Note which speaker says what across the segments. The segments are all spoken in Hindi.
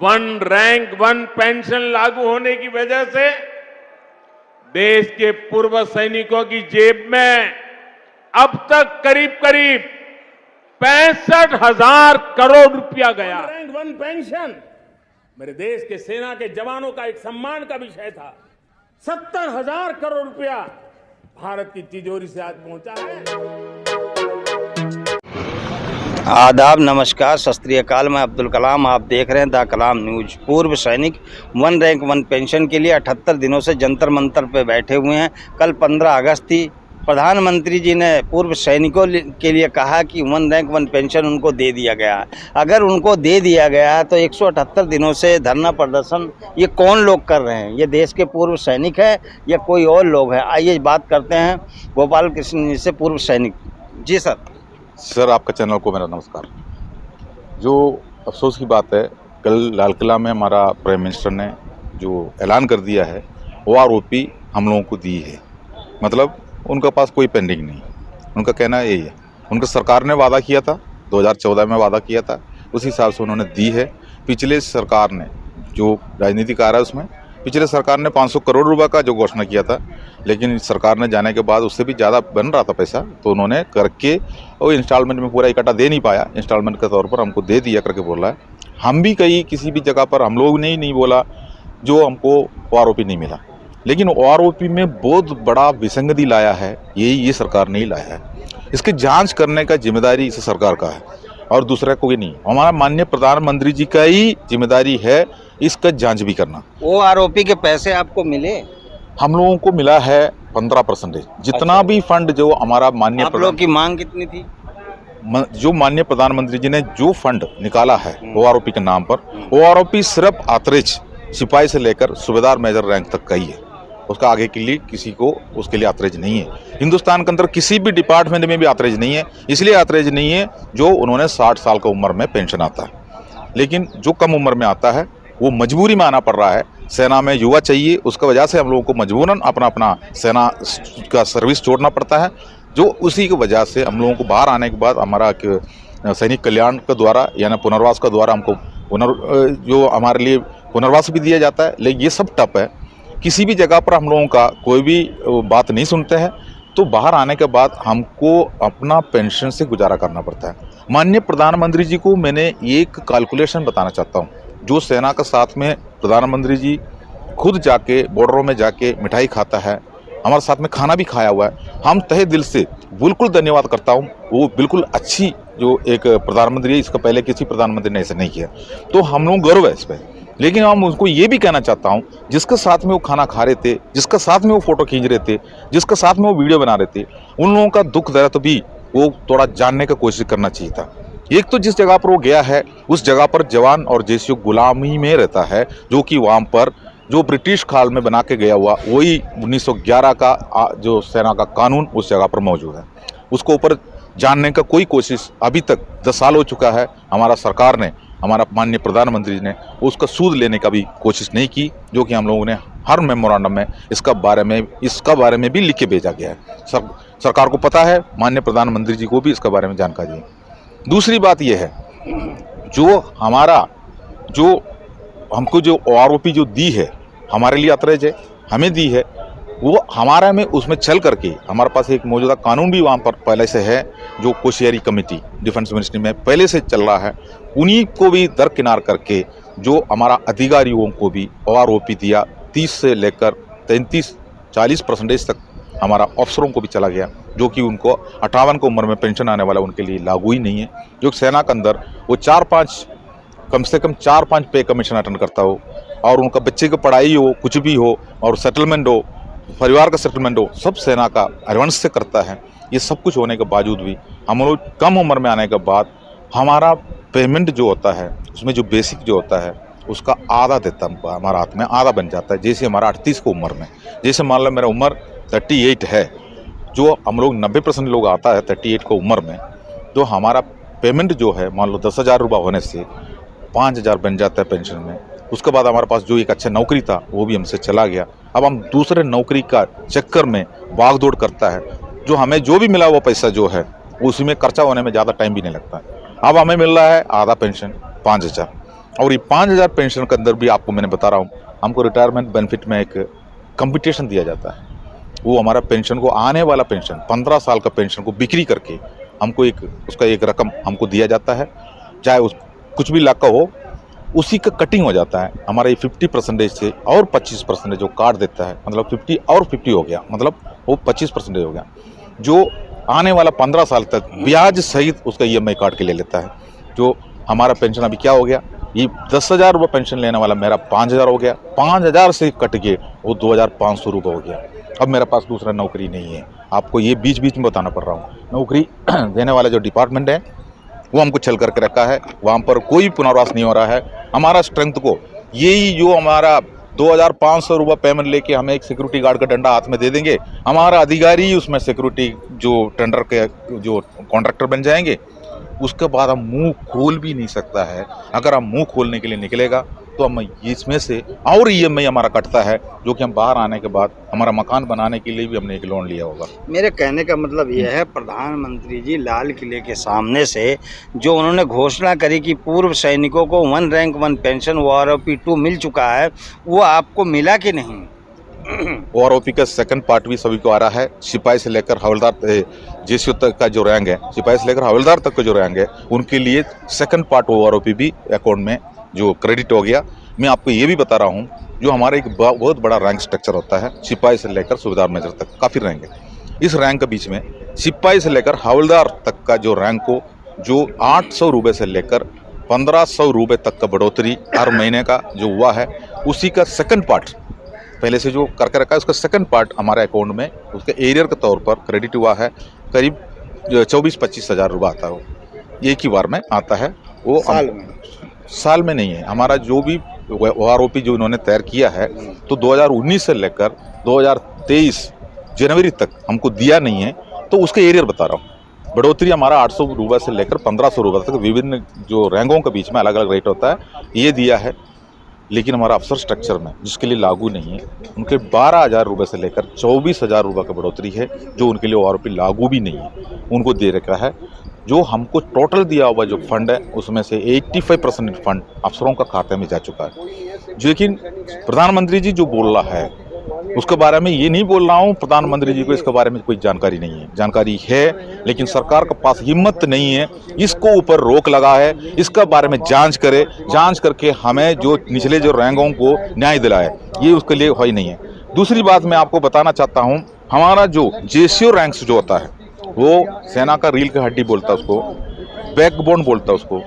Speaker 1: वन रैंक वन पेंशन लागू होने की वजह से देश के पूर्व सैनिकों की जेब में अब तक करीब करीब 65,000 करोड़ रुपया गया।
Speaker 2: रैंक वन पेंशन मेरे देश के सेना के जवानों का एक सम्मान का विषय था। 70,000 करोड़ रुपया भारत की तिजोरी से आज पहुंचा है।
Speaker 3: आदाब, नमस्कार, सत श्री अकाल। मैं अब्दुल कलाम, आप देख रहे हैं द कलाम न्यूज। पूर्व सैनिक वन रैंक वन पेंशन के लिए 78 दिनों से जंतर मंतर पे बैठे हुए हैं। कल 15 अगस्त थी। प्रधानमंत्री जी ने पूर्व सैनिकों के लिए कहा कि वन रैंक वन पेंशन उनको दे दिया गया है। अगर उनको दे दिया गया है तो 178 दिनों से धरना प्रदर्शन ये कौन लोग कर रहे हैं? ये देश के पूर्व सैनिक है या कोई और लोग हैं? आइए बात करते हैं गोपाल कृष्ण जी से, पूर्व सैनिक। जी
Speaker 4: सर, आपका चैनल को मेरा नमस्कार। जो अफसोस की बात है, कल लाल किला में हमारा प्राइम मिनिस्टर ने जो ऐलान कर दिया है OROP हम लोगों को दी है। मतलब उनके पास कोई पेंडिंग नहीं। उनका कहना यही है, उनका सरकार ने वादा किया था, 2014 में वादा किया था, उस हिसाब से उन्होंने दी है। पिछले सरकार ने जो राजनीतिक आ रहा है उसमें पिछले सरकार ने 500 करोड़ रुपए का जो घोषणा किया था, लेकिन सरकार ने जाने के बाद उससे भी ज़्यादा बन रहा था पैसा, तो उन्होंने करके वो इंस्टॉलमेंट में पूरा इकट्ठा दे नहीं पाया। इंस्टॉलमेंट के तौर पर हमको दे दिया करके बोल रहा है। हम भी कहीं किसी भी जगह पर हम लोग ने नहीं बोला जो हमको OROP नहीं मिला, लेकिन OROP में बहुत बड़ा विसंगति लाया है ये सरकार नहीं लाया है। इसकी जाँच करने का जिम्मेदारी इस सरकार का है और दूसरा कोई नहीं। हमारा माननीय प्रधानमंत्री जी का ही जिम्मेदारी है इसका जांच भी करना।
Speaker 3: OROP के पैसे आपको मिले?
Speaker 4: हम लोगों को मिला है 15%। जितना भी फंड जो हमारा माननीय
Speaker 3: आप लोगों की मांग कितनी थी?
Speaker 4: जो माननीय प्रधानमंत्री जी ने जो फंड निकाला है OROP के नाम पर, OROP सिर्फ आतरेज सिपाही से लेकर सूबेदार मेजर रैंक तक का ही है। उसका आगे के लिए किसी को उसके लिए आतरेज नहीं है। हिंदुस्तान के अंदर किसी भी डिपार्टमेंट में भी आतरेज नहीं है। इसलिए आतरेज नहीं है जो उन्होंने 60 साल की उम्र में पेंशन आता है, लेकिन जो कम उम्र में आता है वो मजबूरी में आना पड़ रहा है। सेना में युवा चाहिए, उसकी वजह से हम लोगों को मजबूरन अपना सेना का सर्विस छोड़ना पड़ता है। जो उसी की वजह से हम लोगों को बाहर आने के बाद हमारा सैनिक कल्याण के द्वारा यानी पुनर्वास का द्वारा हमको जो हमारे लिए पुनर्वास भी दिया जाता है। लेकिन ये सब टप है। किसी भी जगह पर हम लोगों का कोई भी बात नहीं सुनते हैं, तो बाहर आने के बाद हमको अपना पेंशन से गुजारा करना पड़ता है। माननीय प्रधानमंत्री जी को मैंने एक कैलकुलेशन बताना चाहता हूँ। जो सेना का साथ में प्रधानमंत्री जी खुद जाके बॉर्डरों में जाके मिठाई खाता है, हमारे साथ में खाना भी खाया हुआ है। हम तहे दिल से बिल्कुल धन्यवाद करता हूँ। वो बिल्कुल अच्छी जो एक प्रधानमंत्री है, इसका पहले किसी प्रधानमंत्री ने ऐसा नहीं किया, तो हम लोग गर्व है इस पर। लेकिन हम उनको ये भी कहना चाहता हूँ, जिसके साथ में वो खाना खा रहे थे, जिसके साथ में वो फोटो खींच रहे थे, जिसके साथ में वो वीडियो बना रहे थे, उन लोगों का दुख दर्द भी वो थोड़ा जानने का कोशिश करना चाहिए था। एक तो जिस जगह पर वो गया है उस जगह पर जवान और जैसी गुलामी में रहता है, जो कि वहाँ पर जो ब्रिटिश काल में बना के गया हुआ वही 1911 का जो सेना का कानून उस जगह पर मौजूद है। उसको ऊपर जानने का कोई कोशिश अभी तक 10 साल हो चुका है, हमारा सरकार ने, हमारा माननीय प्रधानमंत्री जी ने उसका सूद लेने का भी कोशिश नहीं की, जो कि हम लोगों ने हर मेमोरेंडम में इसका बारे में भी लिख के भेजा गया है। सरकार को पता है, माननीय प्रधानमंत्री जी को भी इसके बारे में जानकारी है। दूसरी बात यह है, जो हमको जो OROP जो दी है, हमारे लिए अतरेज है, हमें दी है, वो हमारा में उसमें चल करके हमारे पास एक मौजूदा कानून भी वहाँ पर पहले से है, जो कोशियारी कमेटी डिफेंस मिनिस्ट्री में पहले से चल रहा है। उन्हीं को भी दरकिनार करके जो हमारा अधिकारियों को भी OROP दिया, 30 से लेकर 33-40% तक हमारा अफसरों को भी चला गया, जो कि उनको 58 की उम्र में पेंशन आने वाला उनके लिए लागू ही नहीं है। जो सेना के अंदर वो कम से कम 4-5 पे कमीशन अटेंड करता हो, और उनका बच्चे की पढ़ाई हो, कुछ भी हो, और सेटलमेंट हो, परिवार का सेटलमेंट हो, सब सेना का एडवांस से करता है। ये सब कुछ होने के बावजूद भी हम लोग कम उम्र में आने के बाद हमारा पेमेंट जो होता है उसमें जो बेसिक जो होता है उसका आधा देता है, हमारा हाथ में आधा बन जाता है। जैसे हमारा 38 की उम्र में, जैसे मान लो मेरा उम्र 38 है, जो हम लोग 90% लोग आता है 38 की उम्र में, तो हमारा पेमेंट जो है मान लो 10,000 रुपये होने से 5,000 बन जाता है पेंशन में। उसके बाद हमारे पास जो एक अच्छा नौकरी था वो भी हमसे चला गया। अब हम दूसरे नौकरी का चक्कर में भाग दौड़ करता है। जो हमें जो भी मिला वो पैसा जो है उसी में खर्चा होने में ज़्यादा टाइम भी नहीं लगता है। अब हमें मिल रहा है आधा पेंशन 5,000, और ये 5,000 पेंशन के अंदर भी आपको मैंने बता रहा हूँ, हमको रिटायरमेंट बेनिफिट में एक कंपटीशन दिया जाता है। वो हमारा पेंशन को, आने वाला पेंशन 15 साल का पेंशन को बिक्री करके हमको उसका एक रकम हमको दिया जाता है, चाहे उस कुछ भी लाख का हो, उसी का कटिंग हो जाता है। हमारा ये 50% से और 25% जो काट देता है, मतलब 50 और 50 हो गया, मतलब वो 25% हो गया, जो आने वाला 15 साल तक ब्याज सहित उसका EMI काट के ले लेता है। जो हमारा पेंशन अभी क्या हो गया, ये 10,000 रुपये पेंशन लेने वाला मेरा 5,000 हो गया, 5,000 से कट के वो 2,500 रुपये हो गया। अब मेरे पास दूसरा नौकरी नहीं है। आपको ये बीच बीच में बताना पड़ रहा हूँ, नौकरी देने वाला जो डिपार्टमेंट है वो हमको छल करके रखा है, वहाँ पर कोई पुनर्वास नहीं हो रहा है। हमारा स्ट्रेंथ को यही जो हमारा 2,500 रुपये पेमेंट लेके हमें एक सिक्योरिटी गार्ड का डंडा हाथ में दे देंगे, हमारा अधिकारी उसमें सिक्योरिटी जो टेंडर के जो कॉन्ट्रैक्टर बन जाएंगे, उसके बाद हम मुंह खोल भी नहीं सकता है। अगर हम मुंह खोलने के लिए निकलेगा तो हम इसमें से और EMI हमारा कटता है, जो कि हम बाहर आने के बाद हमारा मकान बनाने के लिए भी हमने एक लोन लिया होगा।
Speaker 3: मेरे कहने का मतलब यह है, प्रधानमंत्री जी लाल किले के सामने से जो उन्होंने घोषणा करी कि पूर्व सैनिकों को 1 रैंक 1 पेंशन OROP 2 मिल चुका है, वो आपको मिला कि नहीं?
Speaker 4: OROP का सेकंड पार्ट भी सभी को आ रहा है। सिपाही से लेकर हवलदार JCO तक का जो रैंक है, सिपाही से लेकर हवलदार तक का जो रैंक है, उनके लिए सेकंड पार्ट OROP भी अकाउंट में जो क्रेडिट हो गया। मैं आपको ये भी बता रहा हूँ, जो हमारा एक बहुत बड़ा रैंक स्ट्रक्चर होता है, सिपाही से लेकर सूबेदार मेजर तक काफ़ी रैंक है। इस रैंक के बीच में सिपाही से लेकर हवलदार तक का जो रैंक को, जो 800 रुपये से लेकर 1,500 रुपये तक का बढ़ोतरी हर महीने का जो हुआ है, उसी का सेकंड पार्ट पहले से जो करके रखा है, उसका सेकंड पार्ट हमारे अकाउंट में उसके एरियर के तौर पर क्रेडिट हुआ है। करीब 24-25 हज़ार रुपये आता है, वो एक ही बार में आता है। वो साल में नहीं है। हमारा जो भी OROP जो इन्होंने तैयार किया है, तो 2019 से लेकर 2023 जनवरी तक हमको दिया नहीं है, तो उसके एरियर बता रहा हूँ। बढ़ोतरी हमारा 800 रुपये से लेकर 1,500 रुपये तक विभिन्न जो रैंकों के बीच में अलग अलग रेट होता है, ये दिया है। लेकिन हमारा अफसर स्ट्रक्चर में जिसके लिए लागू नहीं है, उनके 12,000 रुपये से लेकर 24,000 रुपये का बढ़ोतरी है, जो उनके लिए OROP लागू भी नहीं है, उनको दे रखा है। जो हमको टोटल दिया हुआ जो फंड है, उसमें से 85% फंड अफसरों का खाते में जा चुका है। लेकिन प्रधानमंत्री जी जो बोल रहा है, उसके बारे में ये नहीं बोल रहा हूँ प्रधानमंत्री जी को इसके बारे में कोई जानकारी नहीं है। जानकारी है, लेकिन सरकार के पास हिम्मत नहीं है, इसको ऊपर रोक लगा है, इसके बारे में जांच करे, जांच करके हमें जो निचले जो रैंकों को न्याय दिलाए, ये उसके लिए हो ही नहीं है। दूसरी बात मैं आपको बताना चाहता हूँ, हमारा जो JCO रैंक्स जो होता है, वो सेना का रील की हड्डी बोलता है उसको, बैकबोन बोलता है उसको,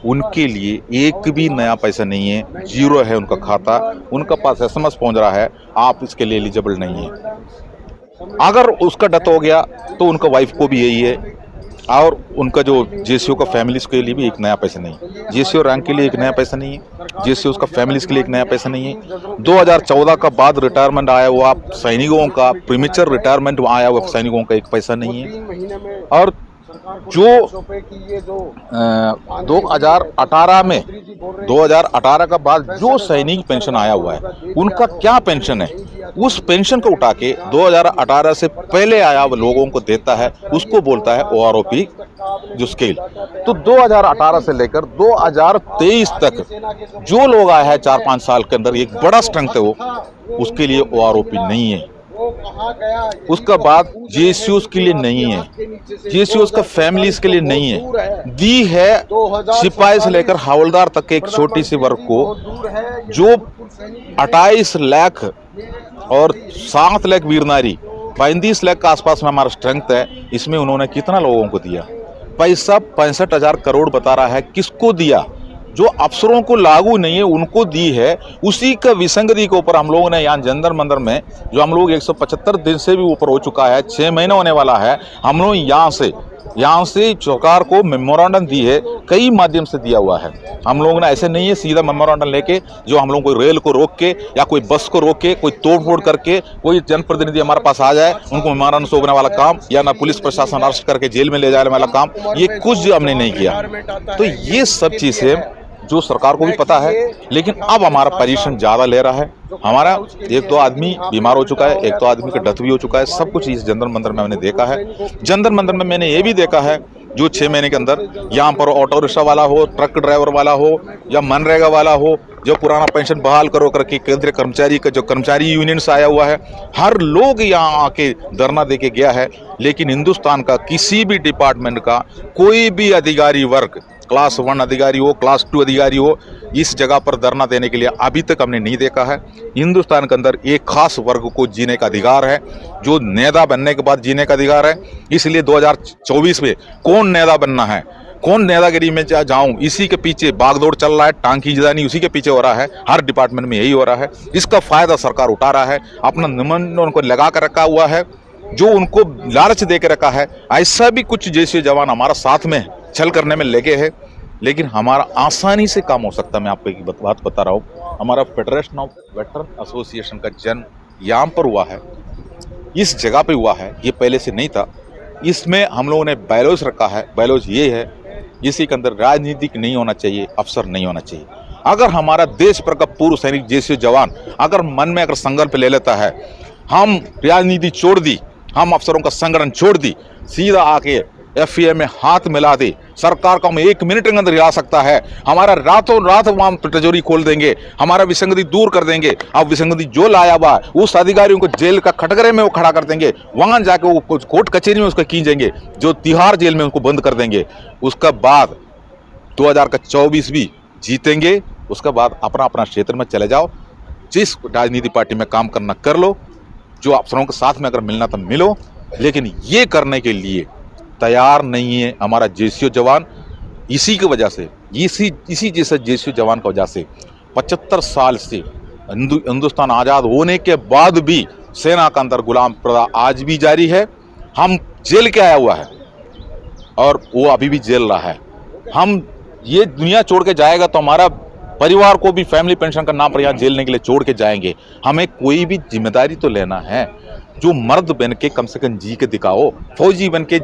Speaker 4: उनके लिए एक भी नया पैसा नहीं है, 0 है उनका खाता। उनका पास SMS पहुंच रहा है, आप इसके लिए एलिजिबल नहीं है। अगर उसका डेथ हो गया तो उनका वाइफ को भी यही है, और उनका जो JCO का फैमिलीज के लिए भी एक नया पैसा नहीं है। JCO रैंक के लिए एक नया पैसा नहीं है, JCO उसका फैमिलीज के लिए एक नया पैसा नहीं है। 2014 का बाद रिटायरमेंट आया हुआ सैनिकों का, प्रीमेच्योर रिटायरमेंट आया हुआ सैनिकों का एक पैसा नहीं है। और जो 2018 का बाद जो सैनिक पेंशन आया हुआ है, उनका क्या पेंशन है, उस पेंशन को उठा के 2018 से पहले आया हुआ लोगों को देता है, उसको बोलता है OROP जो स्केल। तो 2018 से लेकर 2023 तक जो लोग आए हैं 4-5 साल के अंदर, एक बड़ा स्ट्रेंथ है वो, उसके लिए OROP नहीं है। उसका बाद JCO के लिए नहीं है, JCO का फैमिलीज के लिए नहीं है। दी है सिपाही से लेकर हवलदार तक के एक छोटी सी वर्ग को, जो 28 लाख और 7 लाख वीर नारी, 35 लाख के आसपास में हमारा स्ट्रेंथ है। इसमें उन्होंने कितना लोगों को दिया पैसा? 65,000 करोड़ बता रहा है। किसको दिया? जो अफसरों को लागू नहीं है उनको दी है। उसी का विसंगति के ऊपर हम लोगों ने यहाँ जंतर मंतर में, जो हम लोग 175 दिन से भी ऊपर हो चुका है, 6 महीने होने वाला है, हम लोग यहाँ से सरकार को मेमोरेंडम दी है, कई माध्यम से दिया हुआ है। हम लोगों ने ऐसे नहीं है सीधा मेमोरेंडम लेके, जो हम लोग कोई रेल को रोक के या कोई बस को रोक के कोई तोड़फोड़ करके कोई जनप्रतिनिधि हमारे पास आ जाए, उनको मेमोरेंडम सौंपने वाला काम या ना पुलिस प्रशासन अरेस्ट करके जेल में ले जाने वाला काम, ये कुछ हमने नहीं किया। तो ये सब चीजें जो सरकार को भी पता है, लेकिन अब हमारा परीक्षण ज्यादा ले रहा है। हमारा 1-2 आदमी बीमार हो चुका है, 1-2 आदमी का डेथ भी हो चुका है। सब कुछ इस जंतर मंतर में मैंने देखा है। जंतर मंतर में मैंने ये भी देखा है जो 6 महीने के अंदर यहाँ पर ऑटो रिक्शा वाला हो, ट्रक ड्राइवर वाला हो या मनरेगा वाला हो, जो पुराना पेंशन बहाल करो करके केंद्रीय कर्मचारी का जो कर्मचारी यूनियन से आया हुआ है, हर लोग यहाँ आके धरना देके गया है। लेकिन हिंदुस्तान का किसी भी डिपार्टमेंट का कोई भी अधिकारी वर्ग, क्लास 1 अधिकारी हो, क्लास 2 अधिकारी हो, इस जगह पर धरना देने के लिए अभी तक हमने नहीं देखा है। हिंदुस्तान के अंदर एक खास वर्ग को जीने का अधिकार है, जो नेता बनने के बाद जीने का अधिकार है। इसलिए 2024 में कौन नेता बनना है, कौन नेतागिरी में जाऊं, इसी के पीछे बागदौड़ चल रहा है, टांग खींचदानी उसी के पीछे हो रहा है। हर डिपार्टमेंट में यही हो रहा है। इसका फायदा सरकार उठा रहा है, अपना निमन उनको लगा कर रखा हुआ है, जो उनको लालच दे के रखा है। ऐसा भी कुछ जैसे जवान हमारा साथ में छल करने में लगे हैं, लेकिन हमारा आसानी से काम हो सकता है। मैं आपको एक बात बता रहा हूँ, हमारा फेडरेशन ऑफ वेटरन एसोसिएशन का जन्म यहाँ पर हुआ है, इस जगह पे हुआ है, ये पहले से नहीं था। इसमें हम लोगों ने बायलॉज रखा है। बायलॉज ये है, जिसके अंदर राजनीतिक नहीं होना चाहिए, अफसर नहीं होना चाहिए। अगर हमारा देश पर का पूर्व सैनिक जैसे जवान अगर मन में अगर संकल्प ले लेता है, हम राजनीति छोड़ दी, हम अफसरों का संगठन छोड़ दी, सीधा आके FA में हाथ मिला दे, सरकार को हम 1 मिनट के अंदर हिला सकता है। हमारा रातों रात वहाँ तिजोरी खोल देंगे, हमारा विसंगति दूर कर देंगे। अब विसंगति जो लाया हुआ उस अधिकारियों को जेल का कटघरे में वो खड़ा कर देंगे, वहाँ जाके वो कोर्ट कचहरी में उसको खींचेंगे, जो तिहाड़ जेल में उनको बंद कर देंगे। उसका बाद 2024 भी जीतेंगे। उसके बाद अपना अपना क्षेत्र में चले जाओ, जिस राजनीति पार्टी में काम करना कर लो, जो अफसरों के साथ में अगर मिलना तो मिलो, लेकिन ये करने के लिए तैयार नहीं है हमारा JCO जवान। इसी की वजह से, इसी जैसे JCO जवान की वजह से 75 साल से हिंदुस्तान आज़ाद होने के बाद भी सेना का अंदर गुलाम प्रथा आज भी जारी है। हम जेल के आया हुआ है और वो अभी भी जेल रहा है। हम ये दुनिया छोड़ के जाएगा तो हमारा परिवार को भी फैमिली पेंशन का नाम पर यहाँ जेलने के लिए छोड़ के जाएंगे। हमें कोई भी जिम्मेदारी तो लेना है। जो मर्द बन के कम से कम जी के दिखाओ, फौजी बन के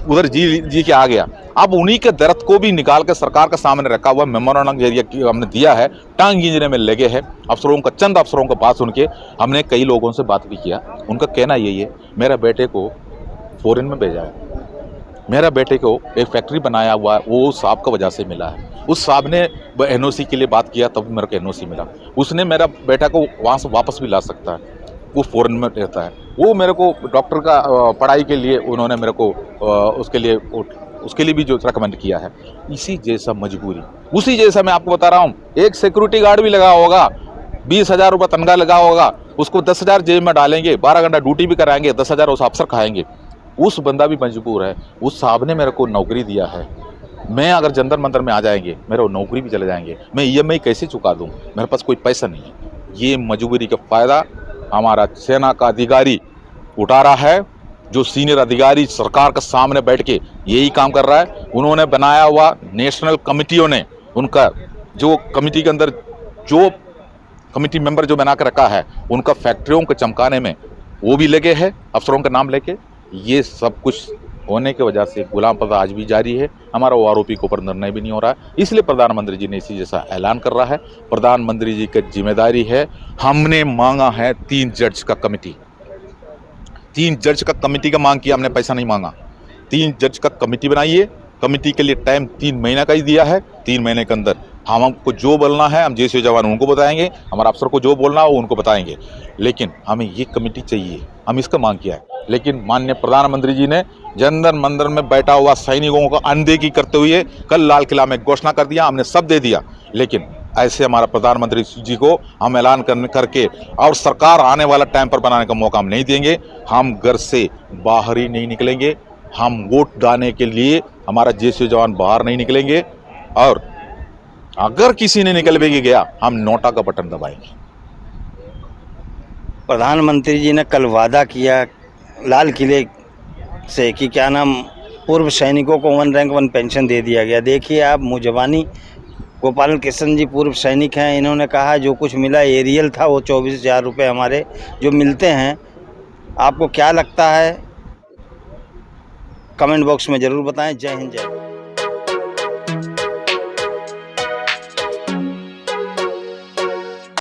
Speaker 4: उधर जी के आ गया। अब उन्हीं के दर्द को भी निकाल के सरकार के सामने रखा हुआ मेमोरेंडम जरिए हमने दिया है, टांग खींचने में लगे हैं। अफसरों का, चंद अफसरों का बात सुन के हमने कई लोगों से बात भी किया। उनका कहना यही है, मेरा बेटे को फॉरेन में भेजा है, मेरा बेटे को एक फैक्ट्री बनाया हुआ है, वो साहब का वजह से मिला है। उस साहब ने NOC के लिए बात किया तब मेरे को NOC मिला। उसने मेरा बेटा को वहाँ से वापस भी ला सकता है, वो फॉरेन में रहता है। वो मेरे को डॉक्टर का पढ़ाई के लिए उन्होंने मेरे को उसके लिए भी जो रिकमेंड किया है। इसी जैसा मजबूरी, उसी जैसा मैं आपको बता रहा हूँ, एक सिक्योरिटी गार्ड भी लगा होगा, 20,000 रुपये तनख्वाह लगा होगा, उसको 10,000 जेब में डालेंगे, 12 घंटा ड्यूटी भी कराएंगे, 10,000 उस अफसर खाएंगे। उस बंदा भी मजबूर है। उस साहब ने मेरे को नौकरी दिया है। मैं अगर जंतर मंतर में आ जाएंगे, मेरा नौकरी भी चले जाएंगे, मैं EMI कैसे चुका दूं? मेरे पास कोई पैसा नहीं है। ये मजबूरी का फ़ायदा हमारा सेना का अधिकारी उठा रहा है, जो सीनियर अधिकारी सरकार के सामने बैठ के यही काम कर रहा है। उन्होंने बनाया हुआ नेशनल कमिटियों ने, उनका जो कमिटी के अंदर जो कमिटी मेंबर जो बना कर रखा है, उनका फैक्ट्रियों को चमकाने में वो भी लगे हैं, अफसरों का नाम लेके। ये सब कुछ होने की वजह से गुलाम प्रथा आज भी जारी है। हमारा आरोपी के ऊपर निर्णय भी नहीं हो रहा है। इसलिए प्रधानमंत्री जी ने इसी जैसा ऐलान कर रहा है। प्रधानमंत्री जी की जिम्मेदारी है, हमने मांगा है 3 जज का कमेटी, 3 जज का कमेटी का मांग किया हमने, पैसा नहीं मांगा। 3 जज का कमेटी बनाइए। कमेटी के लिए टाइम 3 महीने का ही दिया है। 3 महीने के अंदर हमको जो बोलना है हम JCO जवान उनको बताएंगे, हमारा अफसर को जो बोलना है वो उनको बताएंगे। लेकिन हमें ये कमेटी चाहिए, हम इसका मांग किया है। लेकिन माननीय प्रधानमंत्री जी ने जंतर मंतर में बैठा हुआ सैनिकों को अनदेखी करते हुए कल लाल किला में घोषणा कर दिया, हमने सब दे दिया। लेकिन ऐसे हमारा प्रधानमंत्री जी को हम ऐलान करके और सरकार आने वाला टाइम पर बनाने का मौका हम नहीं देंगे। हम घर से बाहर ही नहीं निकलेंगे। हम वोट डालने के लिए हमारा JCO जवान बाहर नहीं निकलेंगे, और अगर किसी ने निकल भी गया हम नोटा का बटन दबाएंगे।
Speaker 3: प्रधानमंत्री जी ने कल वादा किया लाल किले से कि क्या नाम, पूर्व सैनिकों को 1 रैंक 1 पेंशन दे दिया गया। देखिए आप, मुजवानी गोपाल कृष्ण जी पूर्व सैनिक हैं, इन्होंने कहा जो कुछ मिला एरियल था, वो 24,000 रुपये हमारे जो मिलते हैं। आपको क्या लगता है? कमेंट बॉक्स में ज़रूर बताएं। जय हिंद, जय भारत।